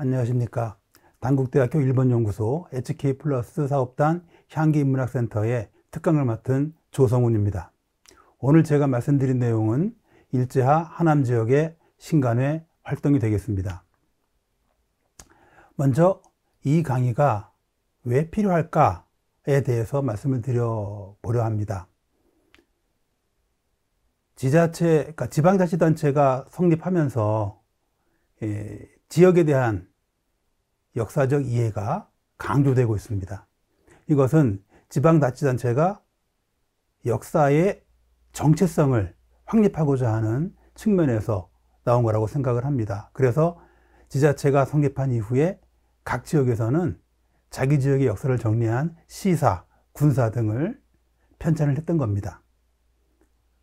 안녕하십니까. 단국대학교 일본연구소 HK플러스 사업단 향기인문학센터의 특강을 맡은 조성훈입니다. 오늘 제가 말씀드린 내용은 일제하 하남 지역의 신간회 활동이 되겠습니다. 먼저 이 강의가 왜 필요할까에 대해서 말씀을 드려보려 합니다. 그러니까 지방자치단체가 성립하면서 지역에 대한 역사적 이해가 강조되고 있습니다. 이것은 지방자치단체가 역사의 정체성을 확립하고자 하는 측면에서 나온 거라고 생각을 합니다. 그래서 지자체가 성립한 이후에 각 지역에서는 자기 지역의 역사를 정리한 시사, 군사 등을 편찬을 했던 겁니다.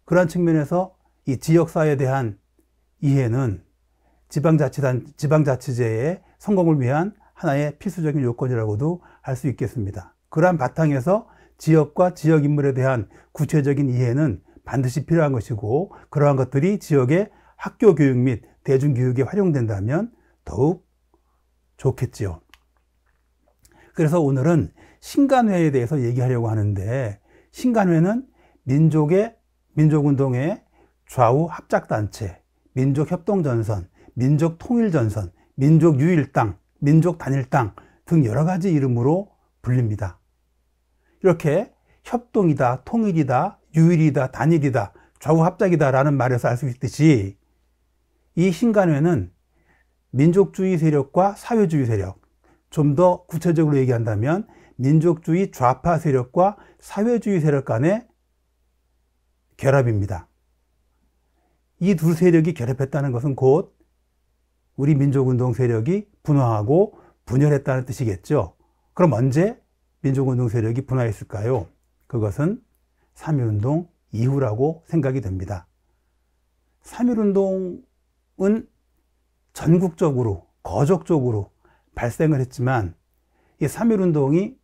그러한 측면에서 이 지역사에 대한 이해는 지방자치제의 성공을 위한 하나의 필수적인 요건이라고도 할 수 있겠습니다. 그러한 바탕에서 지역과 지역 인물에 대한 구체적인 이해는 반드시 필요한 것이고, 그러한 것들이 지역의 학교 교육 및 대중교육에 활용된다면 더욱 좋겠지요. 그래서 오늘은 신간회에 대해서 얘기하려고 하는데, 신간회는 민족운동의 좌우 합작단체, 민족협동전선, 민족통일전선, 민족유일당, 민족단일당 등 여러 가지 이름으로 불립니다. 이렇게 협동이다, 통일이다, 유일이다, 단일이다, 좌우합작이다 라는 말에서 알 수 있듯이 이 신간회는 민족주의 세력과 사회주의 세력, 좀 더 구체적으로 얘기한다면 민족주의 좌파 세력과 사회주의 세력 간의 결합입니다. 이 두 세력이 결합했다는 것은 곧 우리 민족운동 세력이 분화하고 분열했다는 뜻이겠죠. 그럼 언제 민족운동 세력이 분화했을까요? 그것은 3.1운동 이후라고 생각이 됩니다. 3.1운동은 전국적으로, 거적적으로 발생을 했지만, 이 3.1운동이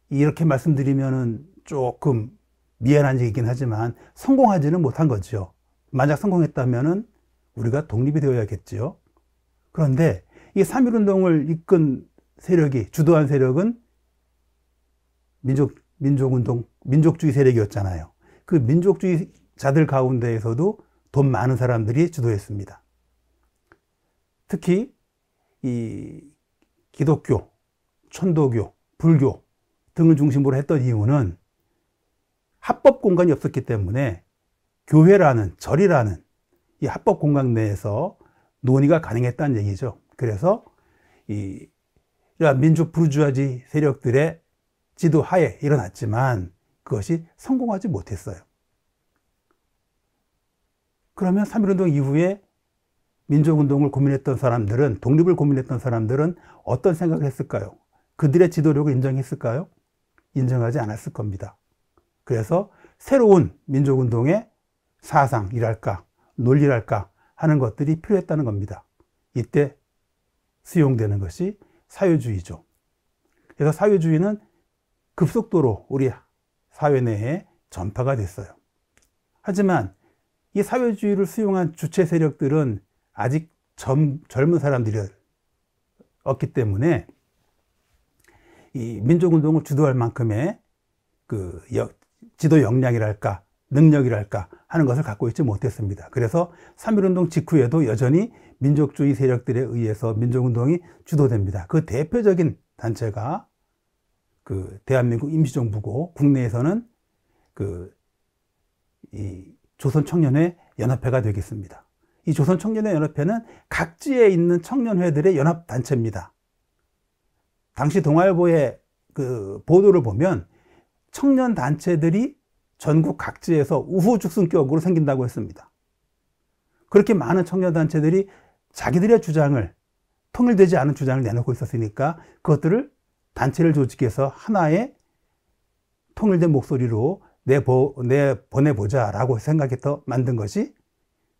이렇게 말씀드리면은 조금 미안한 얘기긴 하지만 성공하지는 못한 거죠. 만약 성공했다면은 우리가 독립이 되어야겠죠. 그런데 이 3.1운동을 이끈 세력이, 주도한 세력은 민족주의 세력이었잖아요. 그 민족주의자들 가운데에서도 돈 많은 사람들이 주도했습니다. 특히 이 기독교, 천도교, 불교 등을 중심으로 했던 이유는 합법 공간이 없었기 때문에 교회라는, 절이라는 이 합법 공간 내에서 논의가 가능했다는 얘기죠. 그래서 이러한 민족 부르주아지 세력들의 지도하에 일어났지만 그것이 성공하지 못했어요. 그러면 3.1운동 이후에 민족운동을 고민했던 사람들은, 독립을 고민했던 사람들은 어떤 생각을 했을까요? 그들의 지도력을 인정했을까요? 인정하지 않았을 겁니다. 그래서 새로운 민족운동의 사상이랄까, 논리랄까 하는 것들이 필요했다는 겁니다. 이때 수용되는 것이 사회주의죠. 그래서 사회주의는 급속도로 우리 사회 내에 전파가 됐어요. 하지만 이 사회주의를 수용한 주체 세력들은 아직 젊은 사람들이었기 때문에 이 민족운동을 주도할 만큼의 그 지도 역량이랄까, 능력이랄까 하는 것을 갖고 있지 못했습니다. 그래서 3.1운동 직후에도 여전히 민족주의 세력들에 의해서 민족운동이 주도됩니다. 그 대표적인 단체가 그 대한민국 임시정부고, 국내에서는 이 조선청년회 연합회가 되겠습니다. 이 조선청년회 연합회는 각지에 있는 청년회들의 연합단체입니다. 당시 동아일보의 그 보도를 보면 청년단체들이 전국 각지에서 우후죽순격으로 생긴다고 했습니다. 그렇게 많은 청년단체들이 자기들의 주장을, 통일되지 않은 주장을 내놓고 있었으니까 그것들을 단체를 조직해서 하나의 통일된 목소리로 내보내보자 라고 생각해서 만든 것이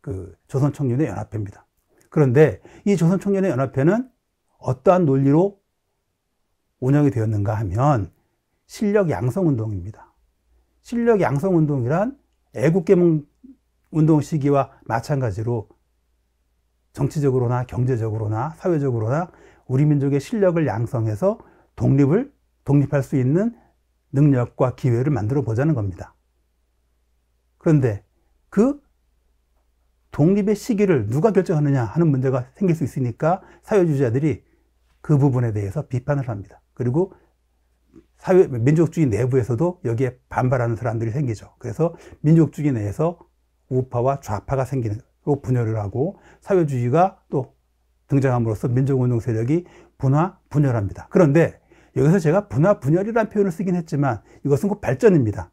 그 조선청년회 연합회입니다. 그런데 이 조선청년회 연합회는 어떠한 논리로 운영이 되었는가 하면 실력 양성 운동입니다. 실력 양성 운동이란 애국개몽 운동 시기와 마찬가지로 정치적으로나 경제적으로나 사회적으로나 우리 민족의 실력을 양성해서 독립할 수 있는 능력과 기회를 만들어 보자는 겁니다. 그런데 그 독립의 시기를 누가 결정하느냐 하는 문제가 생길 수 있으니까 사회주의자들이 그 부분에 대해서 비판을 합니다. 그리고 민족주의 내부에서도 여기에 반발하는 사람들이 생기죠. 그래서 민족주의 내에서 우파와 좌파가 생기는, 분열을 하고 사회주의가 또 등장함으로써 민족운동 세력이 분열합니다. 그런데 여기서 제가 분열이라는 표현을 쓰긴 했지만 이것은 곧 발전입니다.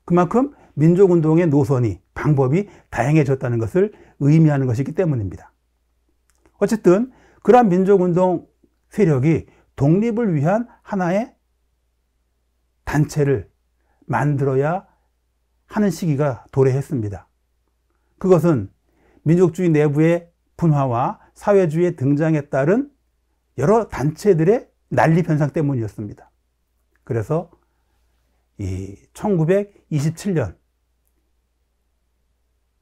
그만큼 민족운동의 노선이, 방법이 다양해졌다는 것을 의미하는 것이기 때문입니다. 어쨌든 그러한 민족운동 세력이 독립을 위한 하나의 단체를 만들어야 하는 시기가 도래했습니다. 그것은 민족주의 내부의 분화와 사회주의의 등장에 따른 여러 단체들의 난립 현상 때문이었습니다. 그래서 이 1927년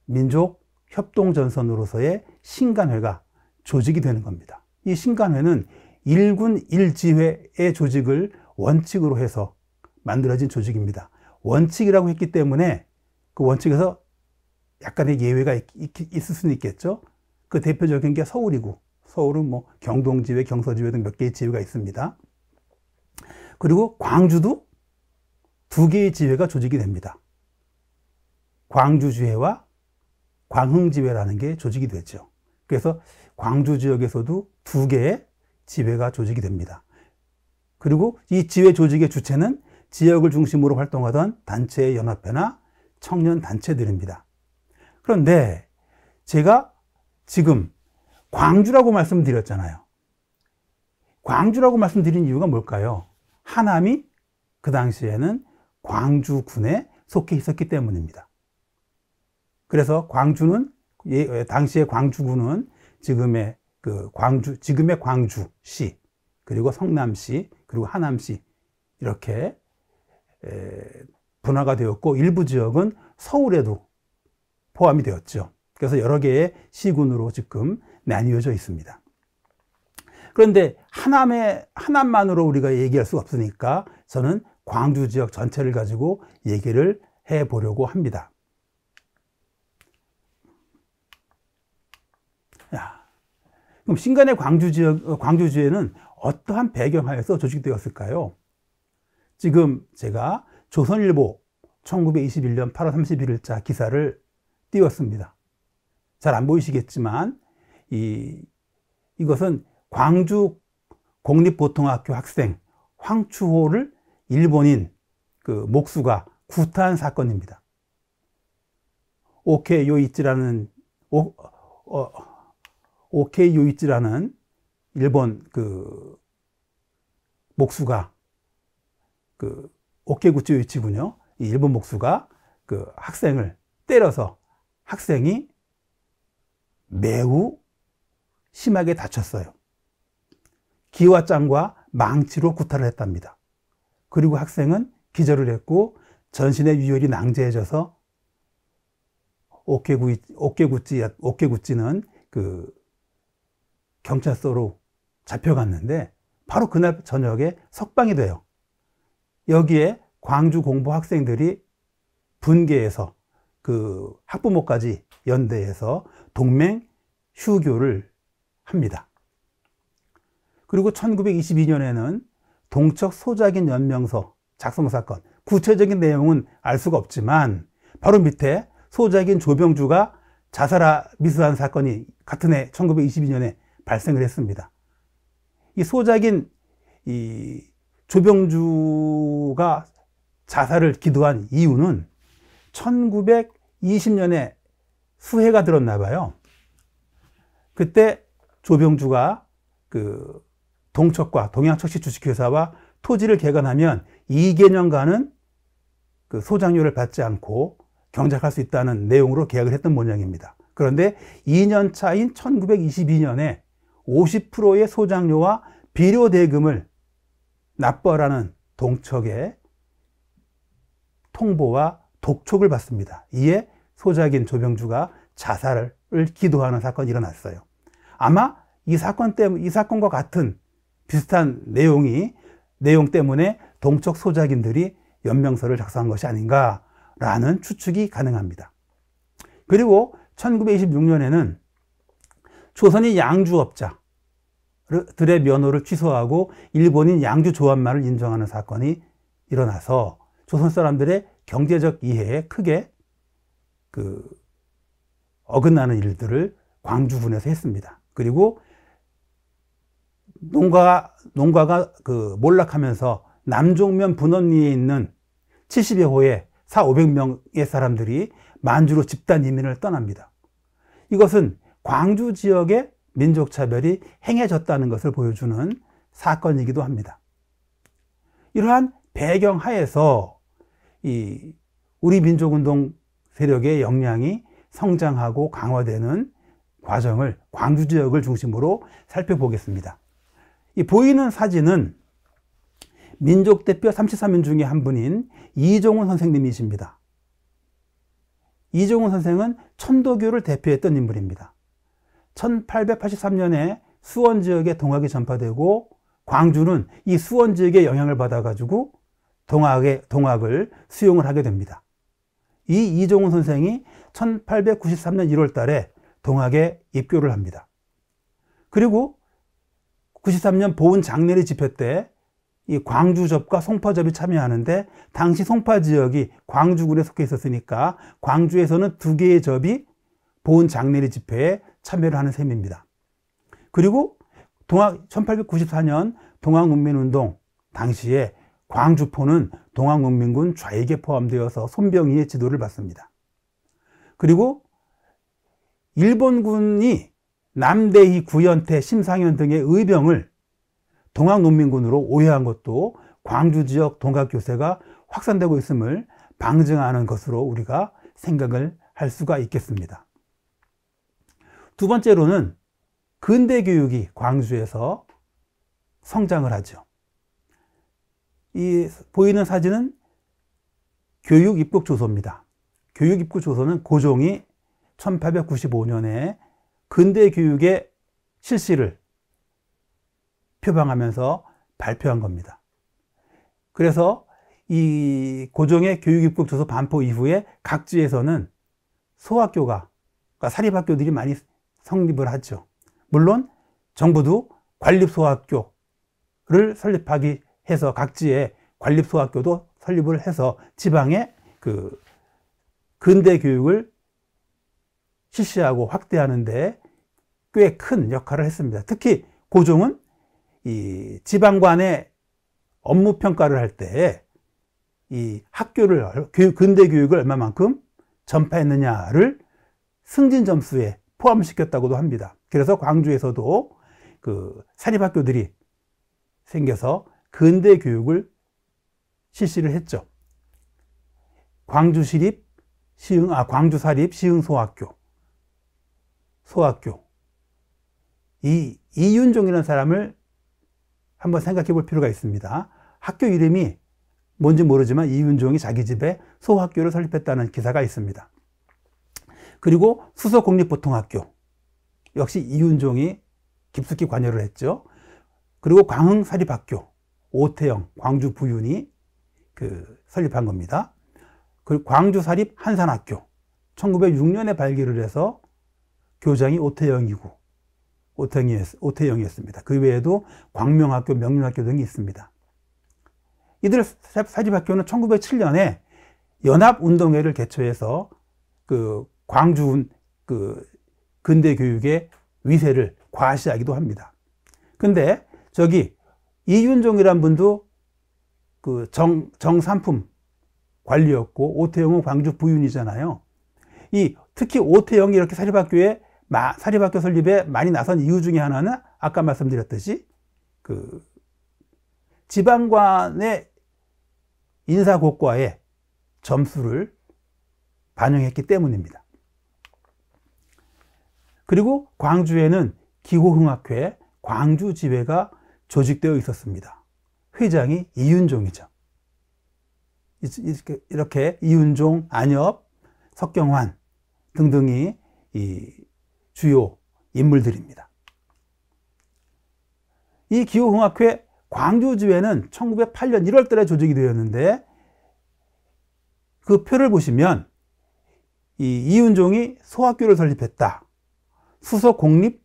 민족협동전선으로서의 신간회가 조직이 되는 겁니다. 이 신간회는 1군 1지회의 조직을 원칙으로 해서 만들어진 조직입니다. 원칙이라고 했기 때문에 그 원칙에서 약간의 예외가 있을 수는 있겠죠. 그 대표적인 게 서울이고, 서울은 뭐 경동지회, 경서지회 등 몇 개의 지회가 있습니다. 그리고 광주도 2개의 지회가 조직이 됩니다. 광주지회와 광흥지회라는 게 조직이 되죠. 그래서 광주 지역에서도 2개의 지회가 조직이 됩니다. 그리고 이 지회 조직의 주체는 지역을 중심으로 활동하던 단체의 연합회나 청년 단체들입니다. 그런데 제가 지금 광주라고 말씀드렸잖아요. 광주라고 말씀드린 이유가 뭘까요? 하남이 그 당시에는 광주군에 속해 있었기 때문입니다. 그래서 광주는, 당시의 광주군은 지금의 광주시, 그리고 성남시, 그리고 하남시, 이렇게 분화가 되었고, 일부 지역은 서울에도 포함이 되었죠. 그래서 여러 개의 시군으로 지금 나뉘어져 있습니다. 그런데 하남만으로 우리가 얘기할 수가 없으니까 저는 광주 지역 전체를 가지고 얘기를 해 보려고 합니다. 그럼 신간의 광주지회는 어떠한 배경하에서 조직되었을까요? 지금 제가 조선일보 1921년 8월 31일자 기사를 띄웠습니다. 잘 안 보이시겠지만 이것은 광주 공립보통학교 학생 황추호를 일본인 그 목수가 구타한 사건입니다. 오케이 요이치라는 일본 그 목수가, 그 오케구치 요이치군요. 이 일본 목수가 그 학생을 때려서 학생이 매우 심하게 다쳤어요. 기와장과 망치로 구타를 했답니다. 그리고 학생은 기절을 했고 전신의 유혈이 낭재해져서 오케구치는 그 경찰서로 잡혀갔는데 바로 그날 저녁에 석방이 돼요. 여기에 광주 공보 학생들이 분개해서 그 학부모까지 연대해서 동맹 휴교를 합니다. 그리고 1922년에는 동척 소작인 연명서 작성 사건, 구체적인 내용은 알 수가 없지만 바로 밑에 소작인 조병주가 미수한 사건이 같은 해 1922년에 발생을 했습니다. 이 소작인 조병주가 자살을 기도한 이유는 1920년에 수해가 들었나 봐요. 그때 조병주가 그 동척과 동양척시 주식회사와 토지를 개간하면 2개년간은 그 소장료를 받지 않고 경작할 수 있다는 내용으로 계약을 했던 모양입니다. 그런데 2년 차인 1922년에 50%의 소장료와 비료 대금을 납부하라는 동척의 통보와 독촉을 받습니다. 이에 소작인 조병주가 자살을 기도하는 사건이 일어났어요. 아마 이 사건과 같은 비슷한 내용 때문에 동쪽 소작인들이 연명서를 작성한 것이 아닌가라는 추측이 가능합니다. 그리고 1926년에는 조선인 양주업자들의 면허를 취소하고 일본인 양주 조합만을 인정하는 사건이 일어나서 조선 사람들의 경제적 이해에 크게 어긋나는 일들을 광주군에서 했습니다. 그리고 농가가 몰락하면서 남종면 분원리에 있는 70여 호의 400~500명의 사람들이 만주로 집단 이민을 떠납니다. 이것은 광주 지역의 민족차별이 행해졌다는 것을 보여주는 사건이기도 합니다. 이러한 배경 하에서 우리 민족운동 세력의 역량이 성장하고 강화되는 과정을 광주 지역을 중심으로 살펴보겠습니다. 이 보이는 사진은 민족대표 33인 중에 한 분인 이종훈 선생님이십니다. 이종훈 선생은 천도교를 대표했던 인물입니다. 1883년에 수원 지역에 동학이 전파되고 광주는 이 수원 지역의 영향을 받아가지고 동학을 수용을 하게 됩니다. 이 이종훈 선생이 1893년 1월 달에 동학에 입교를 합니다. 그리고 93년 보은 장례리 집회 때 이 광주접과 송파접이 참여하는데 당시 송파 지역이 광주군에 속해 있었으니까 광주에서는 2개의 접이 보은 장례리 집회에 참여를 하는 셈입니다. 그리고 1894년 동학문민운동 당시에 광주포는 동학문민군 좌익에 포함되어서 손병희의 지도를 받습니다. 그리고 일본군이 남대희, 구연태, 심상현 등의 의병을 동학농민군으로 오해한 것도 광주 지역 동학교세가 확산되고 있음을 방증하는 것으로 우리가 생각을 할 수가 있겠습니다. 두 번째로는 근대교육이 광주에서 성장을 하죠. 이 보이는 사진은 교육입국조서입니다. 교육입국조서는 고종이 1895년에 근대교육의 실시를 표방하면서 발표한 겁니다. 그래서 이 고종의 교육입국조서 반포 이후에 각지에서는 소학교가, 그러니까 사립학교들이 많이 성립을 하죠. 물론 정부도 관립소학교를 설립하기 해서 각지에 관립소학교도 설립을 해서 지방에 근대교육을 실시하고 확대하는 데 꽤 큰 역할을 했습니다. 특히 고종은 이 지방관의 업무 평가를 할 때 이 학교를 근대교육을 얼마만큼 전파했느냐를 승진 점수에 포함시켰다고도 합니다. 그래서 광주에서도 사립학교들이 생겨서 근대교육을 실시를 했죠. 광주사립 시흥소학교. 이 이윤종이라는 사람을 한번 생각해 볼 필요가 있습니다. 학교 이름이 뭔지 모르지만 이윤종이 자기 집에 소학교를 설립했다는 기사가 있습니다. 그리고 수서국립보통학교 역시 이윤종이 깊숙이 관여를 했죠. 그리고 광흥사립학교 오태영 광주 부윤이 설립한 겁니다. 그리고 광주사립 한산학교 1906년에 발기를 해서 교장이 오태영이었습니다. 그 외에도 광명학교, 명륜학교 등이 있습니다. 이들 사립학교는 1907년에 연합운동회를 개최해서 광주 근대교육의 위세를 과시하기도 합니다. 근데 이윤종이란 분도 정삼품 관리였고 오태영은 광주 부윤이잖아요. 특히 오태영이 이렇게 사립학교 설립에 많이 나선 이유 중에 하나는 아까 말씀드렸듯이 지방관의 인사고과의 점수를 반영했기 때문입니다. 그리고 광주에는 기호흥학회 광주지회가 조직되어 있었습니다. 회장이 이윤종이죠. 이렇게 이윤종, 안엽, 석경환 등등이 이 주요 인물들입니다. 이 기호흥학회 광주지회는 1908년 1월 달에 조직이 되었는데, 그 표를 보시면 이윤종이 소학교를 설립했다, 수서 공립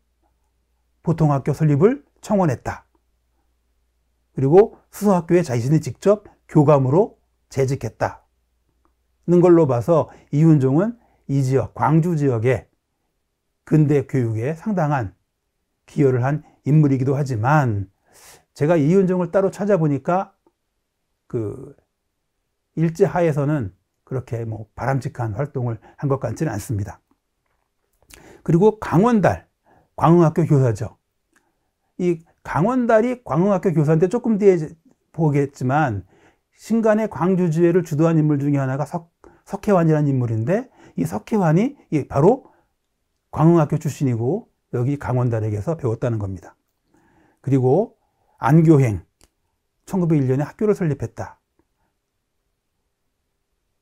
보통학교 설립을 청원했다, 그리고 수서학교에 자신이 직접 교감으로 재직했다는 걸로 봐서 이윤종은 이 지역, 광주 지역의 근대 교육에 상당한 기여를 한 인물이기도 하지만, 제가 이윤종을 따로 찾아보니까 그 일제하에서는 그렇게 뭐 바람직한 활동을 한 것 같지는 않습니다. 그리고 강원달, 광흥학교 교사죠. 이 강원달이 광흥학교 교사인데, 조금 뒤에 보겠지만 신간의 광주지회를 주도한 인물 중에 하나가 석혜환이라는 인물인데, 이 석혜환이 바로 광흥학교 출신이고 여기 강원달에게서 배웠다는 겁니다. 그리고 안교행, 1901년에 학교를 설립했다.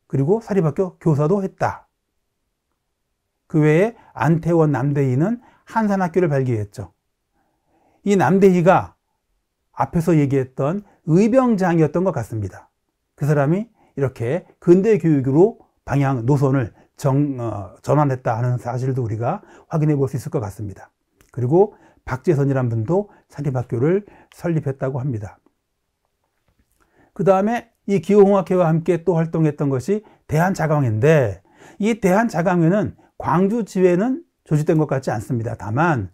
그리고 사립학교 교사도 했다. 그 외에 안태원, 남대희는 한산학교를 발기했죠. 이 남대희가 앞에서 얘기했던 의병장이었던 것 같습니다. 그 사람이 이렇게 근대 교육으로 방향, 노선을 전환했다 하는 사실도 우리가 확인해 볼 수 있을 것 같습니다. 그리고 박재선이라는 분도 사립학교를 설립했다고 합니다. 그 다음에 이 기호흥학회와 함께 또 활동했던 것이 대한자강회인데, 이 대한자강회는 광주지회는 조직된 것 같지 않습니다. 다만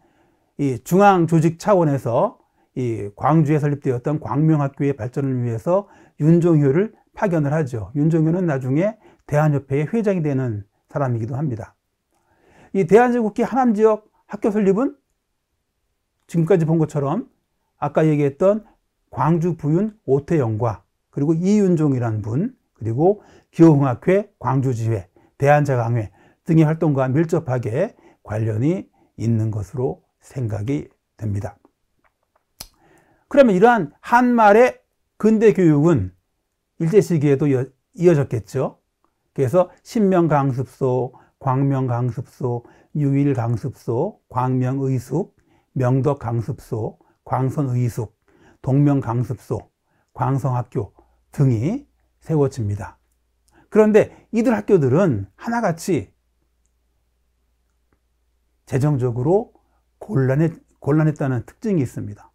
이 중앙조직 차원에서 이 광주에 설립되었던 광명학교의 발전을 위해서 윤종효를 파견을 하죠. 윤종효는 나중에 대한협회의 회장이 되는 사람이기도 합니다. 이 대한제국기 하남지역 학교 설립은 지금까지 본 것처럼 아까 얘기했던 광주 부윤 오태영과 그리고 이윤종이라는 분, 그리고 기호흥학회, 광주지회, 대한자강회 등의 활동과 밀접하게 관련이 있는 것으로 생각이 됩니다. 그러면 이러한 한말의 근대 교육은 일제 시기에도 이어졌겠죠. 그래서 신명강습소, 광명강습소, 유일강습소, 광명의숙, 명덕강습소, 광선의숙, 동명강습소, 광성학교 등이 세워집니다. 그런데 이들 학교들은 하나같이 재정적으로 곤란했다는 특징이 있습니다.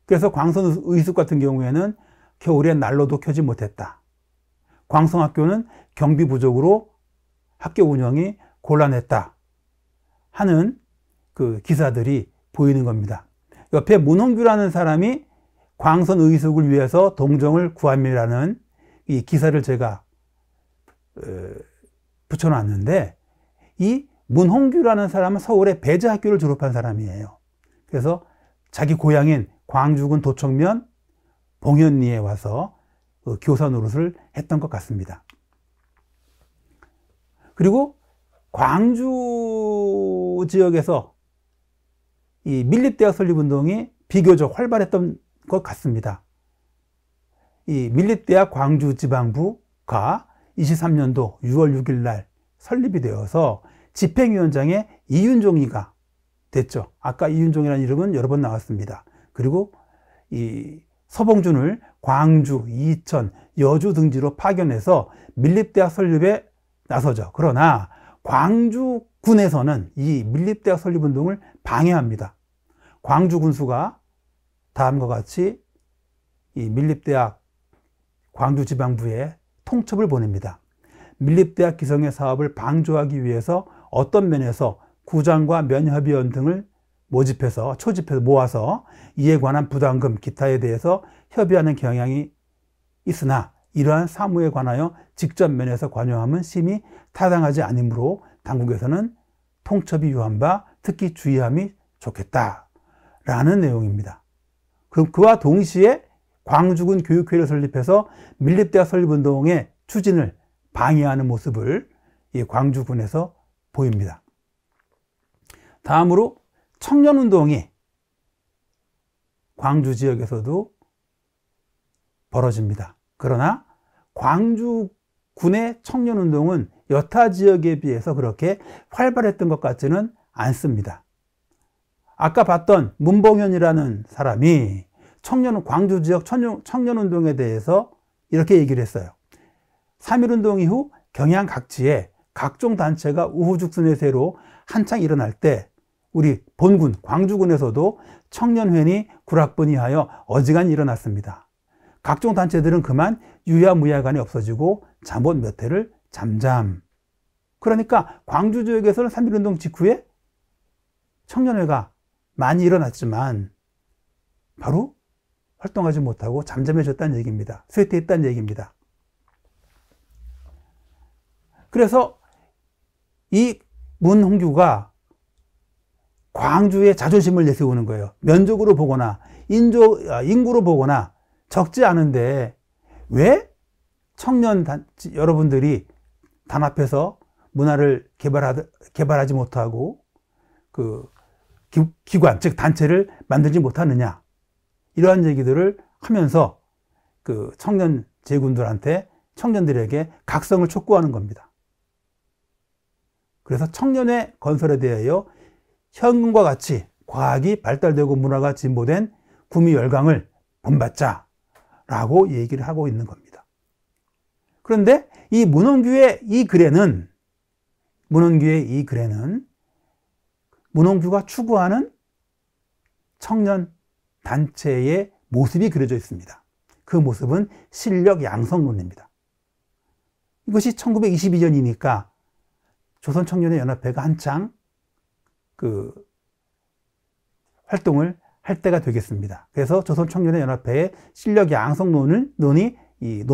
그래서 광선의숙 같은 경우에는 겨울에 난로도 켜지 못했다. 광성학교는 경비 부족으로 학교 운영이 곤란했다 하는 그 기사들이 보이는 겁니다. 옆에 문홍규라는 사람이 광선의숙을 위해서 동정을 구함이라는 이 기사를 제가 붙여놨는데, 이 문홍규라는 사람은 서울의 배재학교를 졸업한 사람이에요. 그래서 자기 고향인 광주군 도청면 봉현리에 와서 교사 노릇을 했던 것 같습니다. 그리고 광주 지역에서 이 밀립대학 설립운동이 비교적 활발했던 것 같습니다. 이 밀립대학 광주지방부가 23년도 6월 6일 날 설립이 되어서 집행위원장에 이윤종이가 됐죠. 아까 이윤종이라는 이름은 여러 번 나왔습니다. 그리고 이 서봉준을 광주, 이천, 여주 등지로 파견해서 밀립대학 설립에 나서죠. 그러나 광주군에서는 이 밀립대학 설립운동을 방해합니다. 광주 군수가 다음과 같이 이 밀립대학 광주지방부에 통첩을 보냅니다. 밀립대학 기성의 사업을 방조하기 위해서 어떤 면에서 구장과 면협의원 등을 초집해서 모아서 이에 관한 부담금, 기타에 대해서 협의하는 경향이 있으나 이러한 사무에 관하여 직접 면에서 관여함은 심히 타당하지 않으므로 당국에서는 통첩이 유한 바 특히 주의함이 좋겠다라는 내용입니다. 그럼 그와 동시에 광주군 교육회를 설립해서 밀립대학 설립운동의 추진을 방해하는 모습을 이 광주군에서 보입니다. 다음으로 청년운동이 광주 지역에서도 벌어집니다. 그러나 광주 군의 청년운동은 여타 지역에 비해서 그렇게 활발했던 것 같지는 않습니다. 아까 봤던 문봉현이라는 사람이 광주 지역 청년운동에 대해서 이렇게 얘기를 했어요. 3.1운동 이후 경양 각지에 각종 단체가 우후죽순의 한창 일어날 때 우리 본군 광주군에서도 청년회니 구락분이하여 어지간히 일어났습니다. 각종 단체들은 그만 유야무야간에 없어지고 잠옷 몇 해를 잠잠. 그러니까 광주 지역에서는 3.1운동 직후에 청년회가 많이 일어났지만 바로 활동하지 못하고 잠잠해졌다는 얘기입니다. 쇠퇴했다는 얘기입니다. 그래서 이 문홍규가 광주의 자존심을 내세우는 거예요. 면적으로 보거나 인구로 보거나 적지 않은데 왜 여러분들이 단합해서 문화를 개발하지 못하고 그 기관, 즉 단체를 만들지 못하느냐, 이러한 얘기들을 하면서 그 청년 제군들한테, 청년들에게 각성을 촉구하는 겁니다. 그래서 청년의 건설에 대하여 현금과 같이 과학이 발달되고 문화가 진보된 구미 열강을 본받자라고 얘기를 하고 있는 겁니다. 그런데 이 문홍규의 이 글에는 문홍규가 추구하는 청년 단체의 모습이 그려져 있습니다. 그 모습은 실력 양성론입니다. 이것이 1922년이니까 조선청년의 연합회가 한창 그 활동을 할 때가 되겠습니다. 그래서 조선청년의 연합회의 실력 양성론을 이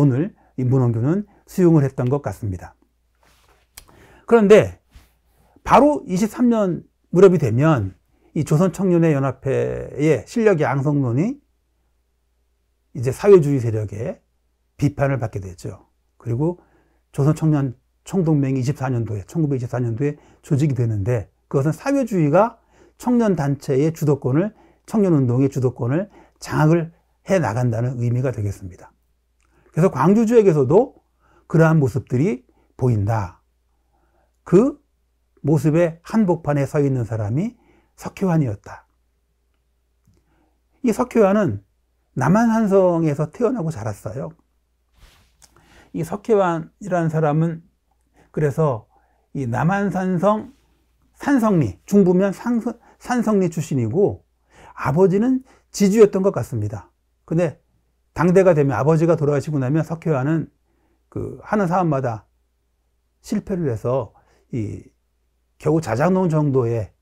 문홍규는 수용을 했던 것 같습니다. 그런데 바로 23년 무렵이 되면 이 조선청년의 연합회의 실력 양성론이 이제 사회주의 세력의 비판을 받게 되죠. 그리고 조선청년 총동맹이 1924년도에 조직이 되는데, 그것은 사회주의가 청년단체의 주도권을, 청년운동의 주도권을 장악을 해 나간다는 의미가 되겠습니다. 그래서 광주 지역에서도 그러한 모습들이 보인다. 그 모습의 한복판에 서 있는 사람이 석회환이었다. 이 석회환은 남한산성에서 태어나고 자랐어요. 이 석회환이라는 사람은 그래서 이 남한산성 산성리, 중부면 산성리 출신이고 아버지는 지주였던 것 같습니다. 근데 당대가 되면, 아버지가 돌아가시고 나면 석회환은 그 하는 사업마다 실패를 해서 겨우 자작농 정도의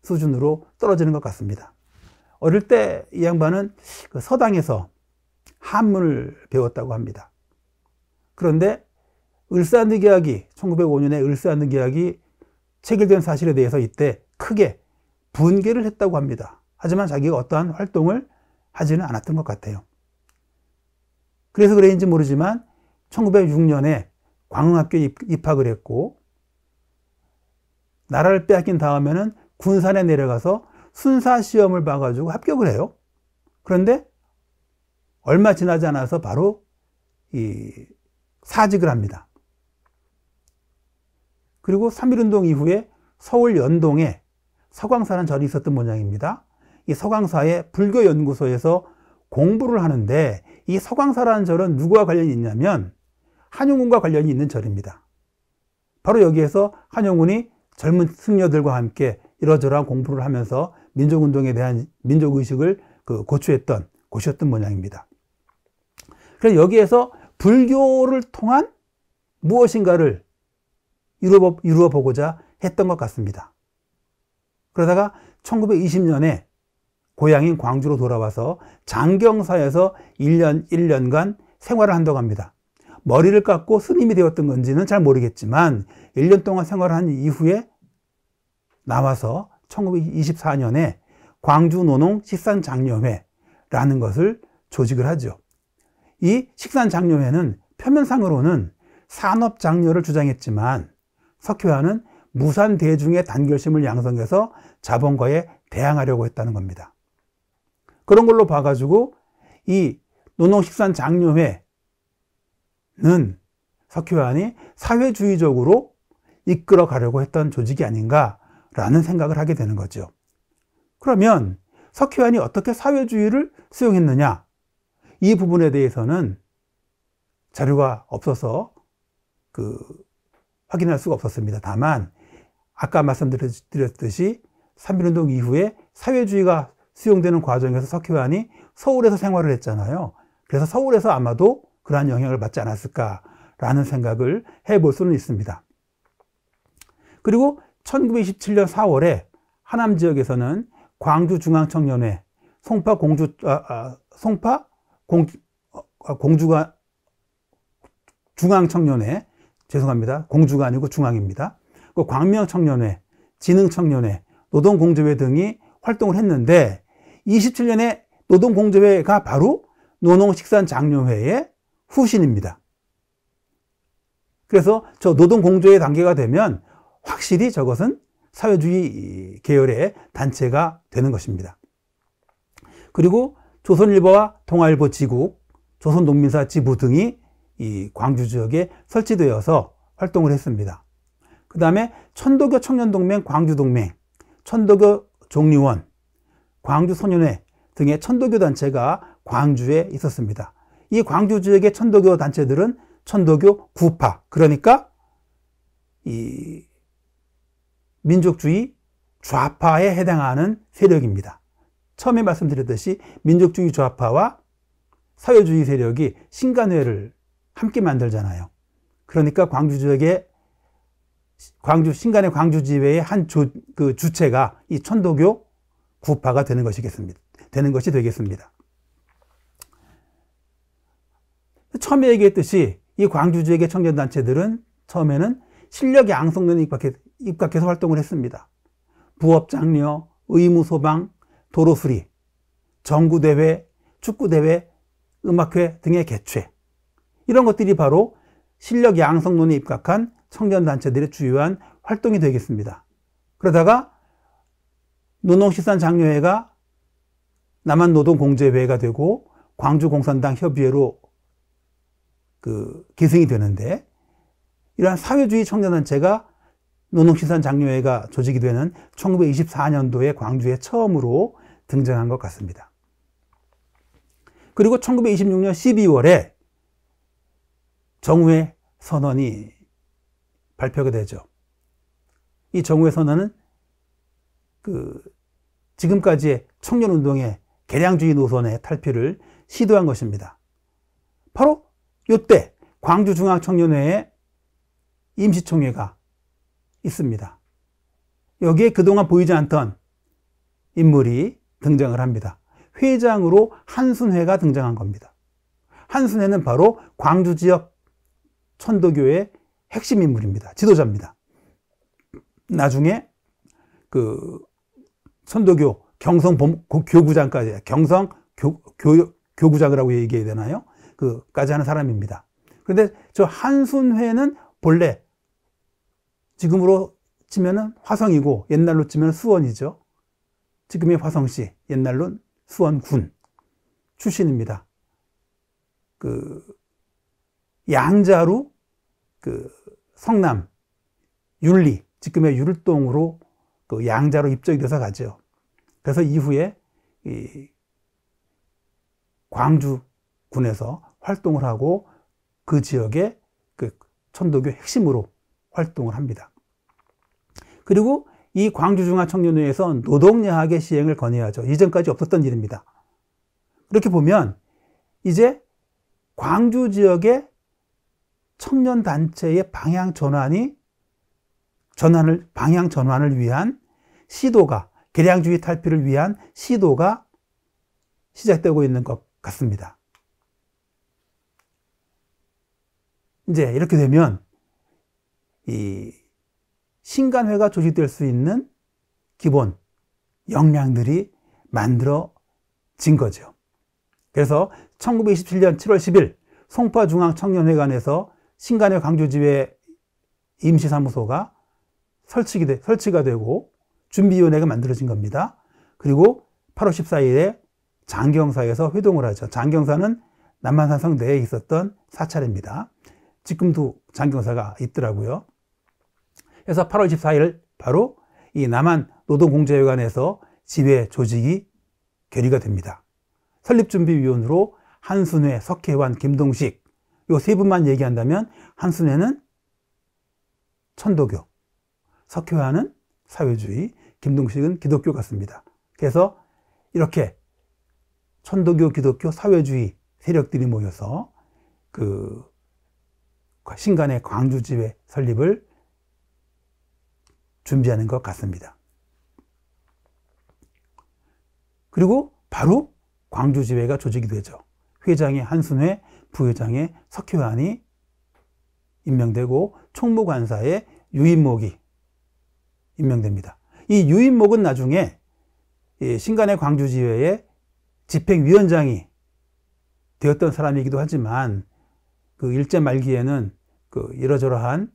수준으로 떨어지는 것 같습니다. 어릴 때 이 양반은 그 서당에서 한문을 배웠다고 합니다. 그런데 을사늑약이 1905년에 을사늑약이 체결된 사실에 대해서 이때 크게 분개를 했다고 합니다. 하지만 자기가 어떠한 활동을 하지는 않았던 것 같아요. 그래서 그래인지 모르지만 1906년에 광흥학교에 입학을 했고, 나라를 빼앗긴 다음에는 군산에 내려가서 순사시험을 봐가지고 합격을 해요. 그런데 얼마 지나지 않아서 바로 사직을 합니다. 그리고 3.1운동 이후에 서울 연동에 서광사라는 절이 있었던 모양입니다. 이 서광사의 불교연구소에서 공부를 하는데, 이 서광사라는 절은 누구와 관련이 있냐면 한용운과 관련이 있는 절입니다. 바로 여기에서 한용운이 젊은 승려들과 함께 이러저러한 공부를 하면서 민족운동에 대한 민족의식을 고취했던 곳이었던 모양입니다. 그래서 여기에서 불교를 통한 무엇인가를 이루어 보고자 했던 것 같습니다. 그러다가 1920년에 고향인 광주로 돌아와서 장경사에서 1년간 생활을 한다고 합니다. 머리를 깎고 스님이 되었던 건지는 잘 모르겠지만 1년 동안 생활한 이후에 나와서 1924년에 광주노농 식산장려회라는 것을 조직을 하죠. 이 식산장려회는 표면상으로는 산업장려를 주장했지만 석회환은 무산대중의 단결심을 양성해서 자본가에 대항하려고 했다는 겁니다. 그런 걸로 봐가지고 이 노농식산장려회는 석회환이 사회주의적으로 이끌어 가려고 했던 조직이 아닌가라는 생각을 하게 되는 거죠. 그러면 석회환이 어떻게 사회주의를 수용했느냐? 이 부분에 대해서는 자료가 없어서 확인할 수가 없었습니다. 다만 아까 말씀드렸듯이 3.1운동 이후에 사회주의가 수용되는 과정에서 석회환이 서울에서 생활을 했잖아요. 그래서 서울에서 아마도 그러한 영향을 받지 않았을까라는 생각을 해볼 수는 있습니다. 그리고 1927년 4월에 하남 지역에서는 광주중앙청년회, 중앙청년회, 죄송합니다. 공주가 아니고 중앙입니다. 광명청년회, 진흥청년회, 노동공조회 등이 활동을 했는데 27년에 노동공조회가 바로 노농식산장려회의 후신입니다. 그래서 저 노동공조회 단계가 되면 확실히 저것은 사회주의 계열의 단체가 되는 것입니다. 그리고 조선일보와 동아일보 지국, 조선농민사 지부 등이 이 광주 지역에 설치되어서 활동을 했습니다. 그 다음에 천도교 청년동맹, 광주동맹, 천도교 종리원, 광주소년회 등의 천도교 단체가 광주에 있었습니다. 이 광주 지역의 천도교 단체들은 천도교 구파, 그러니까 이 민족주의 좌파에 해당하는 세력입니다. 처음에 말씀드렸듯이 민족주의 좌파와 사회주의 세력이 신간회를 함께 만들잖아요. 그러니까 광주 지역의 신간회 광주지회의 한 주체가 이 천도교 구파가 되는 것이 되겠습니다. 처음에 얘기했듯이 이 광주 지역의 청년단체들은 처음에는 실력 양성론에 입각해서 활동을 했습니다. 부업장려, 의무소방, 도로수리, 정구대회, 축구대회, 음악회 등의 개최, 이런 것들이 바로 실력 양성론에 입각한 청년단체들의 주요한 활동이 되겠습니다. 그러다가 노농식산장려회가 남한노동공제회가 되고 광주공산당 협의회로 계승이 되는데, 이러한 사회주의 청년단체가 노농식산장려회가 조직이 되는 1924년도에 광주에 처음으로 등장한 것 같습니다. 그리고 1926년 12월에 정우회 선언이 발표가 되죠. 이 정우회 선언은 지금까지의 청년운동의 개량주의 노선의 탈피를 시도한 것입니다. 바로 이때 광주중앙청년회에 임시총회가 있습니다. 여기에 그동안 보이지 않던 인물이 등장을 합니다. 회장으로 한순회가 등장한 겁니다. 한순회는 바로 광주 지역 천도교의 핵심 인물입니다. 지도자입니다. 나중에 천도교 경성 교구장까지, 경성 교구장이라고 얘기해야 되나요? 까지 하는 사람입니다. 그런데 저 한순회는 본래 지금으로 치면은 화성이고 옛날로 치면 수원이죠. 지금의 화성시, 옛날로 수원군 출신입니다. 양자로 성남 율리, 지금의 율동으로 양자로 입적이 돼서 가죠. 그래서 이후에 이 광주군에서 활동을 하고 그 지역의 천도교 핵심으로 활동을 합니다. 그리고 이 광주중앙청년회에서 노동여학의 시행을 건의하죠. 이전까지 없었던 일입니다. 그렇게 보면 이제 광주 지역의 청년단체의 방향 전환을 위한 시도가, 개량주의 탈피를 위한 시도가 시작되고 있는 것 같습니다. 이제 이렇게 되면 이 신간회가 조직될 수 있는 기본 역량들이 만들어진 거죠. 그래서 1927년 7월 10일 송파중앙청년회관에서 신간회 광주지회 임시사무소가 설치가 되고 준비위원회가 만들어진 겁니다. 그리고 8월 14일에 장경사에서 회동을 하죠. 장경사는 남한산 성대에 있었던 사찰입니다. 지금도 장경사가 있더라고요. 그래서 8월 24일 바로 이 남한노동공제회관에서 지회 조직이 결의가 됩니다. 설립준비위원으로 한순회, 석회환, 김동식 요 세 분만 얘기한다면 한순회는 천도교, 석회환은 사회주의, 김동식은 기독교 같습니다. 그래서 이렇게 천도교, 기독교, 사회주의 세력들이 모여서 그 신간의 광주지회 설립을 준비하는 것 같습니다. 그리고 바로 광주지회가 조직이 되죠. 회장이 한순회, 부회장의 석회환이 임명되고 총무관사의 유인목이 임명됩니다. 이 유인목은 나중에 신간의 광주지회의 집행위원장이 되었던 사람이기도 하지만 그 일제 말기에는 그 이러저러한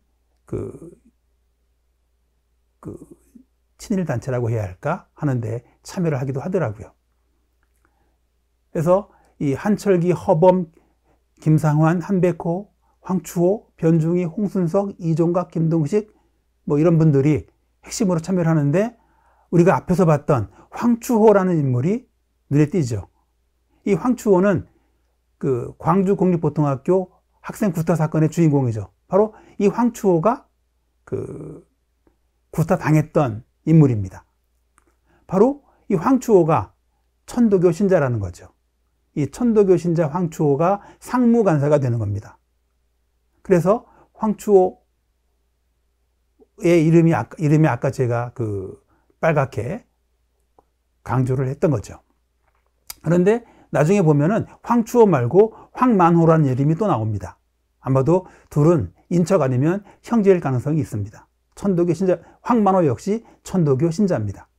친일 단체라고 해야 할까 하는데 참여를 하기도 하더라고요. 그래서 이 한철기, 허범, 김상환, 한백호, 황추호, 변중희, 홍순석, 이종각, 김동식 뭐 이런 분들이 핵심으로 참여를 하는데 우리가 앞에서 봤던 황추호라는 인물이 눈에 띄죠. 이 황추호는 그 광주 공립보통학교 학생 구타 사건의 주인공이죠. 바로 이 황추호가 그 구타 당했던 인물입니다. 바로 이 황추호가 천도교 신자라는 거죠. 이 천도교 신자 황추호가 상무간사가 되는 겁니다. 그래서 황추호의 이름이 아까 제가 그 빨갛게 강조를 했던 거죠. 그런데 나중에 보면은 황추호 말고 황만호라는 이름이 또 나옵니다. 아마도 둘은 인척 아니면 형제일 가능성이 있습니다. 천도교 신자, 황만호 역시 천도교 신자입니다.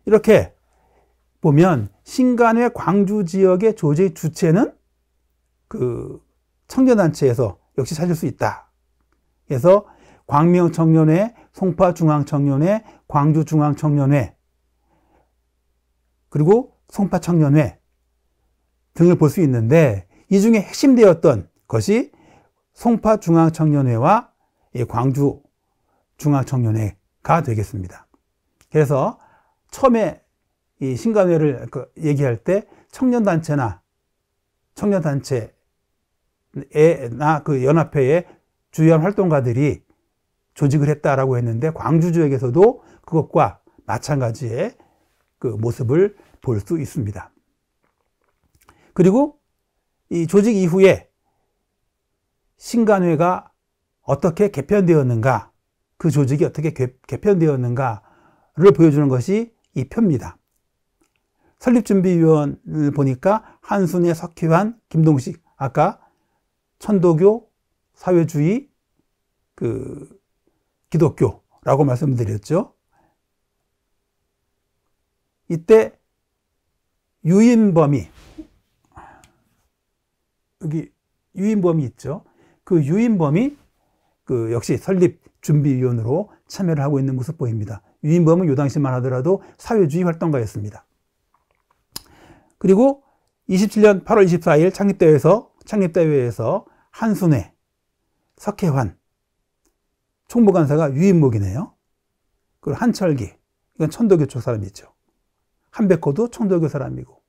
이렇게 보면 신간회 광주 지역의 조직 주체는 그 청년단체에서 역시 찾을 수 있다. 그래서 광명청년회, 송파중앙청년회, 광주중앙청년회, 그리고 송파청년회 등을 볼 수 있는데 이 중에 핵심되었던 것이 송파중앙청년회와 광주중앙청년회가 되겠습니다. 그래서 처음에 이 신간회를 얘기할 때 청년단체나 그 연합회의 주요한 활동가들이 조직을 했다라고 했는데 광주 지역에서도 그것과 마찬가지의 그 모습을 볼 수 있습니다. 그리고 이 조직 이후에 신간회가 어떻게 개편되었는가, 그 조직이 어떻게 개편되었는가를 보여주는 것이 이 표입니다. 설립준비위원을 보니까 한순회, 석회환, 김동식, 아까 천도교, 사회주의, 그 기독교라고 말씀드렸죠. 이때 유인범이, 여기 유인범이 있죠. 그 유인범이 그 역시 설립준비위원으로 참여를 하고 있는 모습 보입니다. 유인범은 요 당시만 하더라도 사회주의 활동가였습니다. 그리고 27년 8월 24일 창립대회에서 한순회, 석회환, 총무관사가 유인목이네요. 그리고 한철기, 이건 천도교 쪽 사람이죠. 한백호도 천도교 사람이고.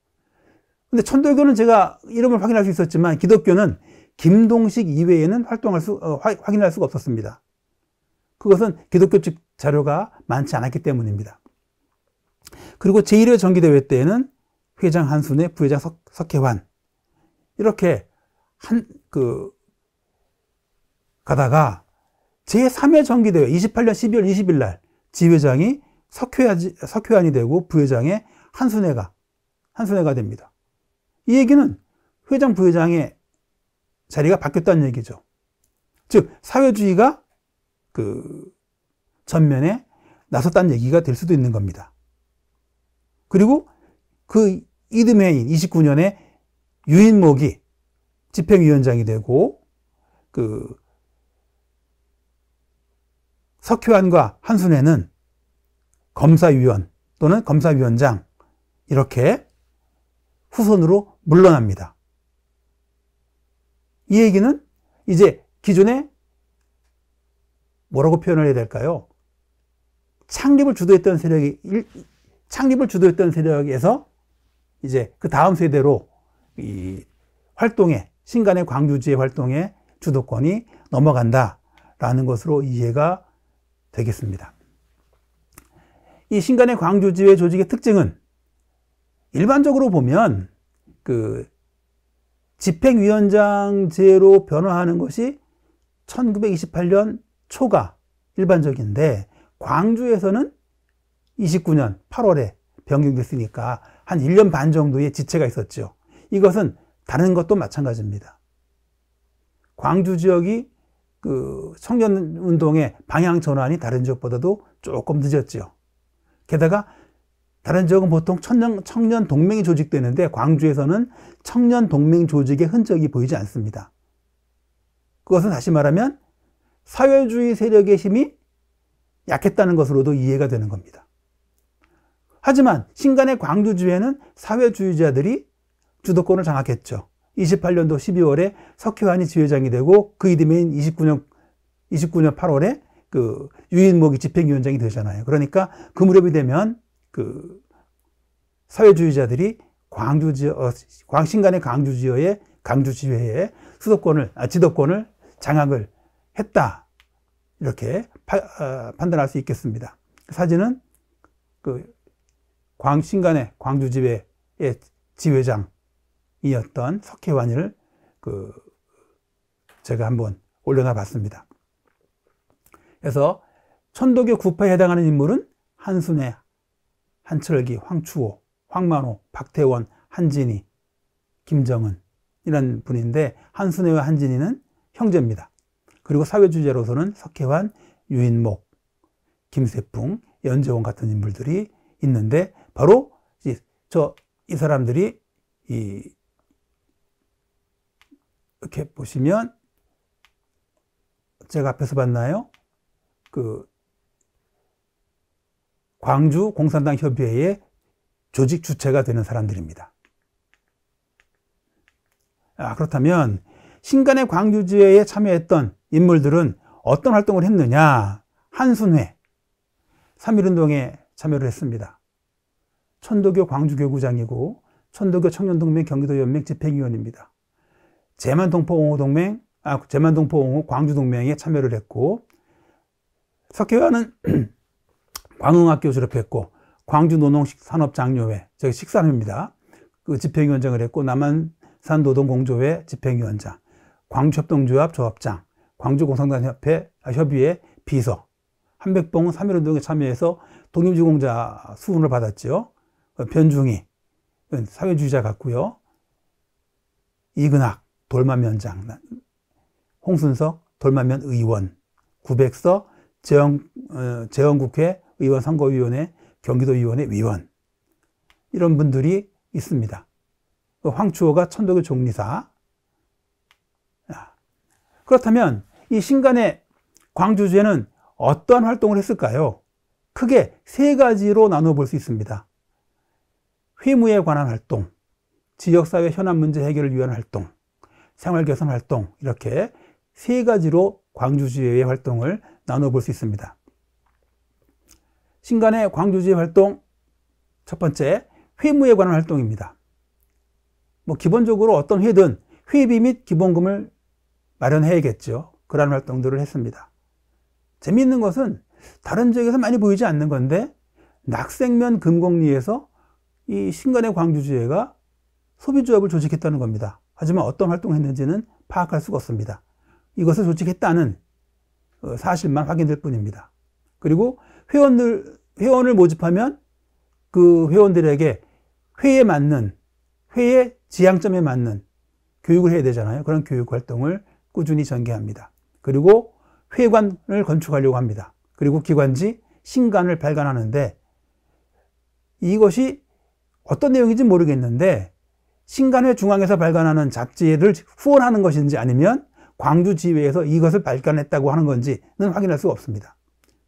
근데 천도교는 제가 이름을 확인할 수 있었지만 기독교는 김동식 이외에는 확인할 수가 없었습니다. 그것은 기독교 측 자료가 많지 않았기 때문입니다. 그리고 제1회 정기대회 때에는 회장 한순회, 부회장 석회환 이렇게 가다가 제3회 정기대회 28년 12월 20일 날 지회장이 석회환이 되고 부회장의 한순회가 됩니다. 이 얘기는 회장, 부회장의 자리가 바뀌었다는 얘기죠. 즉 사회주의가 그 전면에 나섰다는 얘기가 될 수도 있는 겁니다. 그리고 그 이듬해인 29년에 유인목이 집행위원장이 되고 그 석회환과 한순회는 검사위원 또는 검사위원장 이렇게 후손으로 물러납니다. 이 얘기는 이제 기존에 뭐라고 표현을 해야 될까요? 창립을 주도했던 세력에서 이제 그 다음 세대로 이 활동에, 신간의 광주지의 활동에 주도권이 넘어간다라는 것으로 이해가 되겠습니다. 이 신간의 광주지회 조직의 특징은 일반적으로 보면 그 집행위원장제로 변화하는 것이 1928년 초가 일반적인데, 광주에서는 29년 8월에 변경됐으니까 한 1년 반 정도의 지체가 있었죠. 이것은 다른 것도 마찬가지입니다. 광주 지역이 그 청년운동의 방향 전환이 다른 지역보다도 조금 늦었죠. 게다가 다른 지역은 보통 청년 동맹이 조직되는데, 광주에서는 청년 동맹 조직의 흔적이 보이지 않습니다. 그것은 다시 말하면 사회주의 세력의 힘이 약했다는 것으로도 이해가 되는 겁니다. 하지만 신간의 광주지회는 사회주의자들이 주도권을 장악했죠. 28년도 12월에 석회환이 지회장이 되고, 그 이듬해인 29년 8월에 그 유인목이 집행위원장이 되잖아요. 그러니까 그 무렵이 되면 그 사회주의자들이 신간의 광주지회의 지도권을 장악을 했다, 이렇게 판단할 수 있겠습니다. 사진은 그 신간의 광주지회의 지회장이었던 석회환을 제가 한번 올려놔 봤습니다. 그래서 천도교 구파에 해당하는 인물은 한순회, 한철기, 황추호, 황만호, 박태원, 한진희, 김정은 이런 분인데, 한순회와 한진희는 형제입니다. 그리고 사회주의자로서는 석회환, 유인목, 김세풍, 연재원 같은 인물들이 있는데, 바로 이 사람들이 이렇게 보시면, 제가 앞에서 봤나요? 그 광주 공산당 협의회의 조직 주체가 되는 사람들입니다. 그렇다면 신간의 광주지회에 참여했던 인물들은 어떤 활동을 했느냐? 한순회, 3.1운동에 참여를 했습니다. 천도교 광주교구장이고 천도교 청년동맹 경기도연맹 집행위원입니다. 제만동포 광주동맹에 참여를 했고, 석회환은 광흥학교 졸업했고, 광주노농산업장려회, 저기 식산회입니다. 그 집행위원장을 했고, 남한산 노동공조회 집행위원장, 광주협동조합 조합장, 광주공산당 협의회 비서, 한백봉은 3.1운동에 참여해서 독립유공자 수훈을 받았죠. 변중희, 사회주의자 같고요. 이근학, 돌마면장, 홍순석, 돌마면 의원, 구백서, 재헌국회 의원 선거위원회, 경기도위원회 위원, 이런 분들이 있습니다. 황추호가 천도교 종리사. 그렇다면 이 신간의 광주지회는 어떠한 활동을 했을까요? 크게 세 가지로 나눠 볼 수 있습니다. 회무에 관한 활동, 지역사회 현안 문제 해결을 위한 활동, 생활개선 활동, 이렇게 세 가지로 광주지회의 활동을 나눠 볼 수 있습니다. 신간의 광주지회 활동, 첫 번째, 회무에 관한 활동입니다. 기본적으로 어떤 회든 회비 및 기본금을 마련해야겠죠. 그러한 활동들을 했습니다. 재미있는 것은 다른 지역에서 많이 보이지 않는 건데, 낙생면 금곡리에서 이 신간의 광주지회가 소비조합을 조직했다는 겁니다. 하지만 어떤 활동을 했는지는 파악할 수가 없습니다. 이것을 조직했다는 사실만 확인될 뿐입니다. 그리고 회원을 모집하면 그 회원들에게 회의 지향점에 맞는 교육을 해야 되잖아요. 그런 교육 활동을 꾸준히 전개합니다. 그리고 회관을 건축하려고 합니다. 그리고 기관지 신간을 발간하는데, 이것이 어떤 내용인지 모르겠는데, 신간회 중앙에서 발간하는 잡지를 후원하는 것인지 아니면 광주지회에서 이것을 발간했다고 하는 건지는 확인할 수가 없습니다.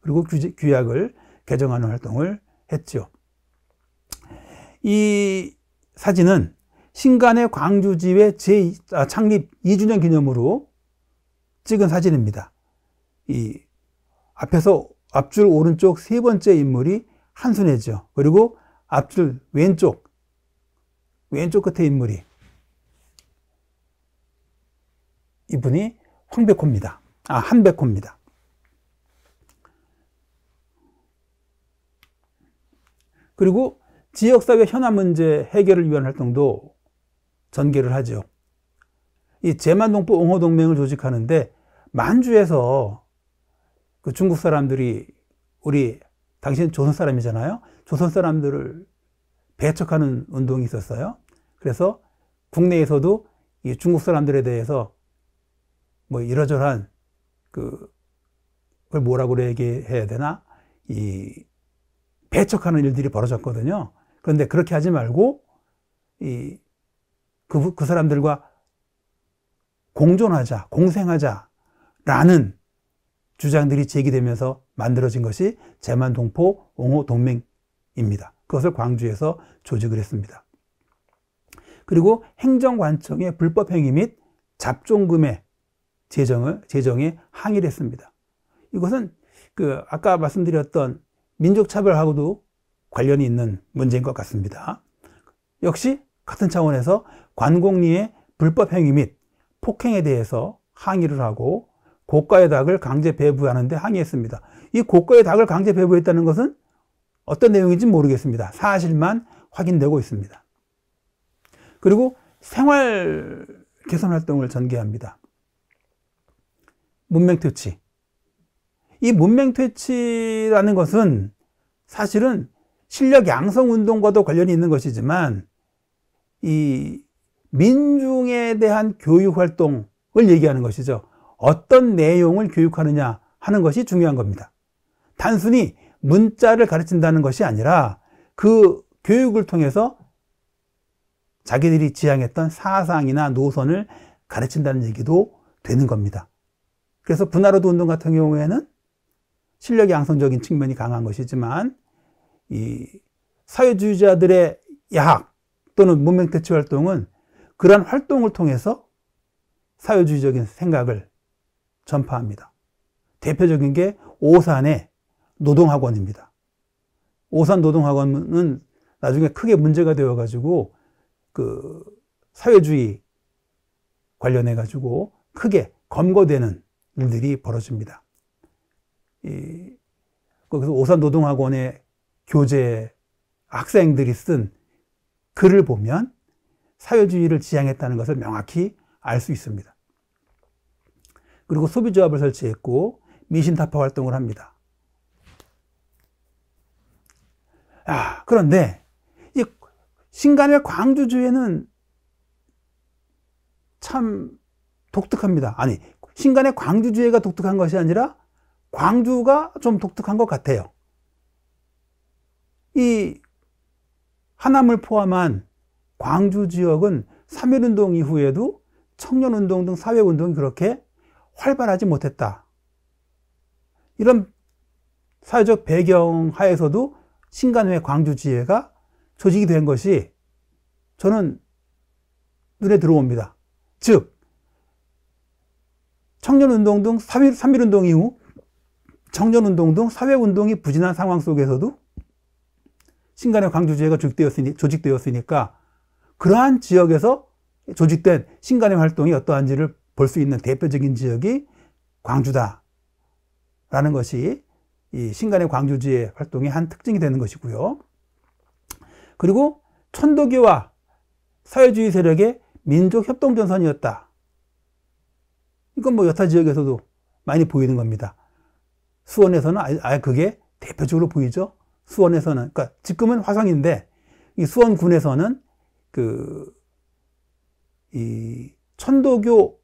그리고 규약을 개정하는 활동을 했죠. 이 사진은 신간의 광주지회 창립 2주년 기념으로 찍은 사진입니다. 이 앞줄 오른쪽 세 번째 인물이 한순애죠. 그리고 앞줄 왼쪽 끝에 인물이 이분이 한백호입니다. 그리고 지역사회 현안 문제 해결을 위한 활동도 전개를 하죠. 이 제만동포 옹호동맹을 조직하는데 만주에서 그 중국 사람들이 당신 조선 사람이잖아요. 조선 사람들을 배척하는 운동이 있었어요. 그래서 국내에서도 이 중국 사람들에 대해서 뭐 이러저러한 그걸 뭐라고 얘기해야 되나? 이 배척하는 일들이 벌어졌거든요. 그런데 그렇게 하지 말고 그 사람들과 공존하자, 공생하자라는 주장들이 제기되면서 만들어진 것이 제만동포 옹호동맹입니다. 그것을 광주에서 조직을 했습니다. 그리고 행정관청의 불법행위 및 잡종금의 제정에 항의를 했습니다. 이것은 아까 말씀드렸던 민족차별하고도 관련이 있는 문제인 것 같습니다. 역시 같은 차원에서 관공리의 불법행위 및 폭행에 대해서 항의를 하고 고가의 닭을 강제 배부하는 데 항의했습니다. 이 고가의 닭을 강제 배부했다는 것은 어떤 내용인지 모르겠습니다. 사실만 확인되고 있습니다. 그리고 생활 개선 활동을 전개합니다. 문맹퇴치. 이 문맹퇴치라는 것은 사실은 실력 양성 운동과도 관련이 있는 것이지만 이 민중에 대한 교육 활동을 얘기하는 것이죠. 어떤 내용을 교육하느냐 하는 것이 중요한 겁니다. 단순히 문자를 가르친다는 것이 아니라 그 교육을 통해서 자기들이 지향했던 사상이나 노선을 가르친다는 얘기도 되는 겁니다. 그래서 분화로드 운동 같은 경우에는 실력 양성적인 측면이 강한 것이지만 이 사회주의자들의 야학 또는 문맹퇴치 활동은 그러한 활동을 통해서 사회주의적인 생각을 전파합니다. 대표적인 게 오산의 노동학원입니다. 오산 노동학원은 나중에 크게 문제가 되어가지고 사회주의 관련해가지고 크게 검거되는 일들이 벌어집니다. 거기서 오산 노동학원의 교재 학생들이 쓴 글을 보면 사회주의를 지향했다는 것을 명확히 알 수 있습니다. 그리고 소비조합을 설치했고 미신타파 활동을 합니다. 그런데 이 신간의 광주주의는 참 독특합니다. 아니, 신간의 광주주의가 독특한 것이 아니라 광주가 좀 독특한 것 같아요. 이 하남을 포함한 광주 지역은 3.1운동 이후에도 청년운동 등 사회운동이 그렇게 활발하지 못했다. 이런 사회적 배경 하에서도 신간회 광주지회가 조직이 된 것이 저는 눈에 들어옵니다. 즉 청년운동 등 3.1운동 이후 청년운동 등 사회운동이 부진한 상황 속에서도 신간회 광주지회가 조직되었으니까 그러한 지역에서 조직된 신간회 활동이 어떠한지를 볼 수 있는 대표적인 지역이 광주다라는 것이 이 신간회 광주지회 활동의 한 특징이 되는 것이고요. 그리고 천도교와 사회주의 세력의 민족협동전선이었다. 이건 뭐 여타 지역에서도 많이 보이는 겁니다. 수원에서는 아예 그게 대표적으로 보이죠. 수원에서는, 그러니까 지금은 화성인데 이 수원군에서는 이 천도교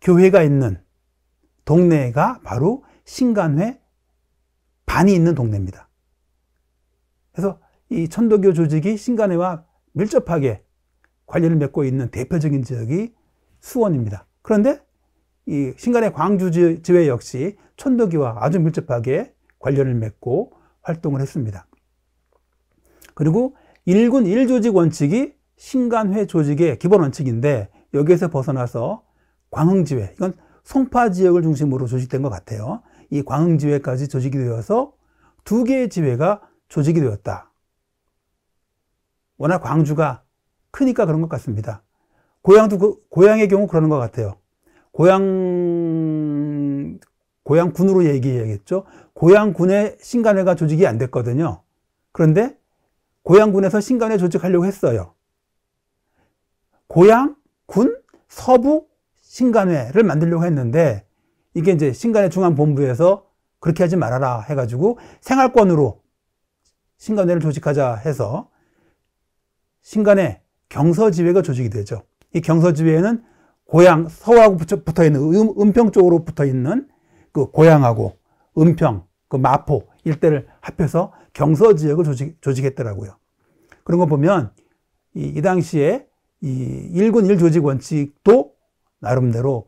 교회가 있는 동네가 바로 신간회 반이 있는 동네입니다. 그래서 이 천도교 조직이 신간회와 밀접하게 관련을 맺고 있는 대표적인 지역이 수원입니다. 그런데 이 신간회 광주지회 역시 천도교와 아주 밀접하게 관련을 맺고 활동을 했습니다. 그리고 1군 1조직 원칙이 신간회 조직의 기본 원칙인데 여기에서 벗어나서 광흥지회, 이건 송파 지역을 중심으로 조직된 것 같아요. 이 광흥지회까지 조직이 되어서 2개의 지회가 조직이 되었다. 워낙 광주가 크니까 그런 것 같습니다. 고향의 경우 그러는 것 같아요. 고향군으로 얘기해야겠죠. 고향군에 신간회가 조직이 안 됐거든요. 그런데 고향군에서 신간회 조직하려고 했어요. 고향군 서부 신간회를 만들려고 했는데 이게 이제 신간회 중앙본부에서 그렇게 하지 말아라 해가지고 생활권으로 신간회를 조직하자 해서 신간회 경서지회가 조직이 되죠. 이 경서지회에는 고향, 서하고 붙어 있는 은평 쪽으로 붙어 있는 그 고향하고 은평, 그 마포 일대를 합해서 경서지역을 조직했더라고요. 그런 거 보면 이 당시에 이 1군 1조직 원칙도 나름대로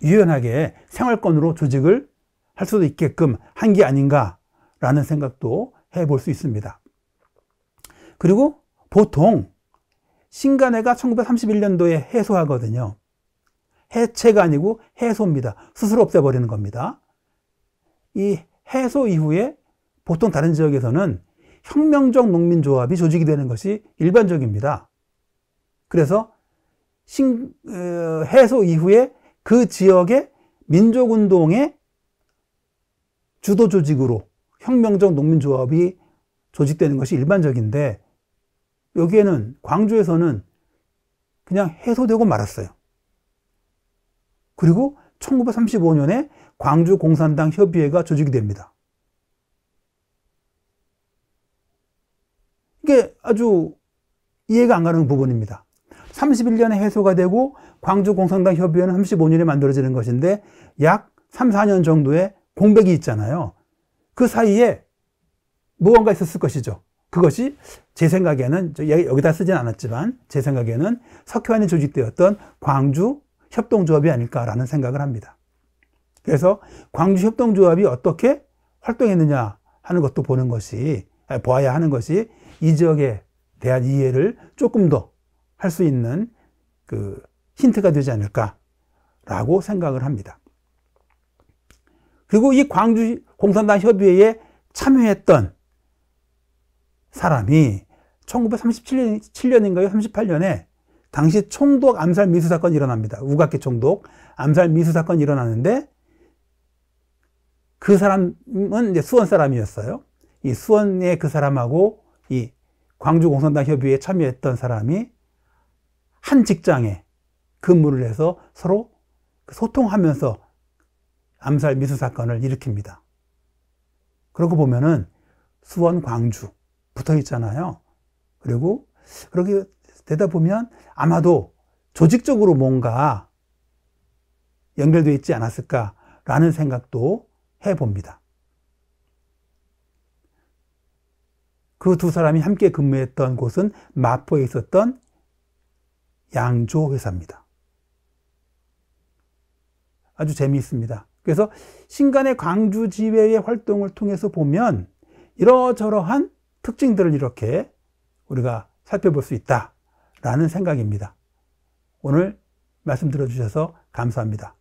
유연하게 생활권으로 조직을 할 수도 있게끔 한 게 아닌가라는 생각도 해볼 수 있습니다. 그리고 보통 신간회가 1931년도에 해소하거든요. 해체가 아니고 해소입니다. 스스로 없애버리는 겁니다. 이 해소 이후에 보통 다른 지역에서는 혁명적 농민조합이 조직이 되는 것이 일반적입니다. 그래서 해소 이후에 그 지역의 민족운동의 주도 조직으로 혁명적 농민조합이 조직되는 것이 일반적인데 여기에는 광주에서는 그냥 해소되고 말았어요. 그리고 1935년에 광주공산당 협의회가 조직이 됩니다. 이게 아주 이해가 안 가는 부분입니다. 31년에 해소가 되고 광주공산당 협의회는 35년에 만들어지는 것인데 약 3, 4년 정도의 공백이 있잖아요. 그 사이에 무언가 있었을 것이죠. 그것이 제 생각에는, 여기다 쓰진 않았지만 제 생각에는 석회환이 조직되었던 광주 협동조합이 아닐까라는 생각을 합니다. 그래서 광주 협동조합이 어떻게 활동했느냐 하는 것도 보아야 하는 것이 이 지역에 대한 이해를 조금 더 할 수 있는 그 힌트가 되지 않을까라고 생각을 합니다. 그리고 이 광주 공산당 협의회에 참여했던 사람이 1937년인가요? 38년에 당시 총독 암살 미수 사건이 일어납니다. 우각계 총독 암살 미수 사건이 일어나는데 그 사람은 이제 수원 사람이었어요. 이 수원의 그 사람하고 이 광주 공산당 협의회에 참여했던 사람이 한 직장에 근무를 해서 서로 소통하면서 암살 미수 사건을 일으킵니다. 그러고 보면은 수원, 광주 붙어 있잖아요. 그리고 그렇게 되다 보면 아마도 조직적으로 뭔가 연결되어 있지 않았을까라는 생각도 해봅니다. 그 두 사람이 함께 근무했던 곳은 마포에 있었던 양조회사입니다. 아주 재미있습니다. 그래서 신간의 광주지회의 활동을 통해서 보면 이러저러한 특징들을 이렇게 우리가 살펴볼 수 있다라는 생각입니다. 오늘 말씀 들어주셔서 감사합니다.